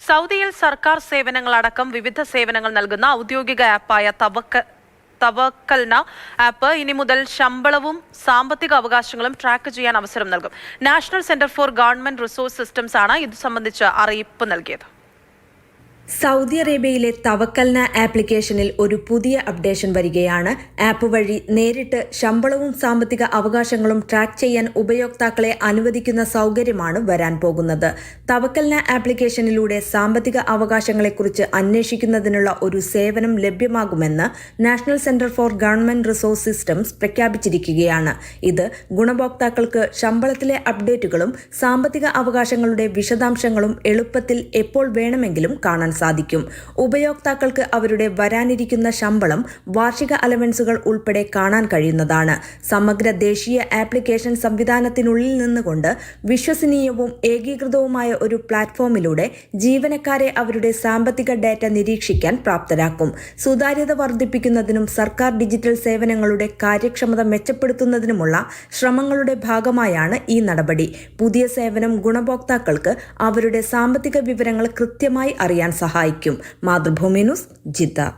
സൗദിയിൽ സർക്കാർ സേവനങ്ങളടക്കം വിവിധ സേവനങ്ങൾ നൽകുന്ന ഔദ്യോഗിക ആപ്പായ തവക്കൽന ആപ്പ് ഇനി മുതൽ ശമ്പളവും സാമ്പത്തിക അവകാശങ്ങളും ട്രാക്ക് ചെയ്യാൻ അവസരം നൽകും. National centre for government resource systems ആണ് ഇത് സംബന്ധിച്ച് അറിയിപ്പ് നൽകിയത്. സൗദി അറേബ്യയിലെ തവക്കൽന ആപ്ലിക്കേഷനിൽ ഒരു പുതിയ അപ്ഡേഷൻ വരികയാണ്. ആപ്പ് വഴി നേരിട്ട് ശമ്പളവും സാമ്പത്തിക അവകാശങ്ങളും ട്രാക്ക് ചെയ്യാൻ ഉപയോക്താക്കളെ അനുവദിക്കുന്ന സൗകര്യമാണ് വരാൻ പോകുന്നത്. തവക്കൽന ആപ്ലിക്കേഷനിലൂടെ സാമ്പത്തിക അവകാശങ്ങളെക്കുറിച്ച് അന്വേഷിക്കുന്നതിനുള്ള ഒരു സേവനം ലഭ്യമാകുമെന്ന് national centre for government resource systems പ്രഖ്യാപിച്ചിരിക്കുകയാണ്. ഇത് ഗുണഭോക്താക്കൾക്ക് ശമ്പളത്തിലെ അപ്ഡേറ്റുകളും സാമ്പത്തിക അവകാശങ്ങളുടെ വിശദാംശങ്ങളും എളുപ്പത്തിൽ എപ്പോൾ വേണമെങ്കിലും കാണാൻ സാധിക്കും. ഉപയോക്താക്കൾക്ക് അവരുടെ വരാനിരിക്കുന്ന ശമ്പളം, വാർഷിക അലവൻസുകൾ ഉൾപ്പെടെ കാണാൻ കഴിയുന്നതാണ്. സമഗ്ര ദേശീയ ആപ്ലിക്കേഷൻ സംവിധാനത്തിനുള്ളിൽ നിന്നുകൊണ്ട് വിശ്വസനീയവും ഏകീകൃതവുമായ ഒരു പ്ലാറ്റ്ഫോമിലൂടെ ജീവനക്കാരെ അവരുടെ സാമ്പത്തിക ഡാറ്റ നിരീക്ഷിക്കാൻ പ്രാപ്തരാക്കും. സുതാര്യത വർദ്ധിപ്പിക്കുന്നതിനും സർക്കാർ ഡിജിറ്റൽ സേവനങ്ങളുടെ കാര്യക്ഷമത മെച്ചപ്പെടുത്തുന്നതിനുമുള്ള ശ്രമങ്ങളുടെ ഭാഗമായാണ് ഈ നടപടി. പുതിയ സേവനം ഗുണഭോക്താക്കൾക്ക് അവരുടെ സാമ്പത്തിക വിവരങ്ങൾ കൃത്യമായി അറിയാൻ സഹായിക്കും. Mathrubhumi news, Jeddah.